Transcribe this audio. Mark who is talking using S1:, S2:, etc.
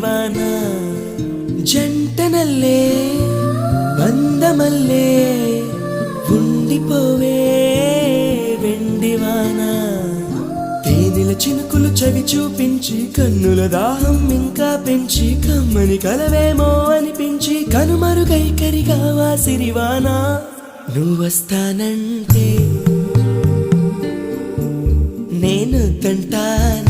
S1: వాన జంటనల్లే బంధమల్లే ఉండిపోవే వెండివాన తేనెల చినుకులు చవి చూపించి కన్నుల దాహం ఇంకా పెంచి కమ్మని కలవేమో అనిపించి కనుమరుగైకరిగావా సిరివాన నువ్వొస్తానంటే నేను తంటాను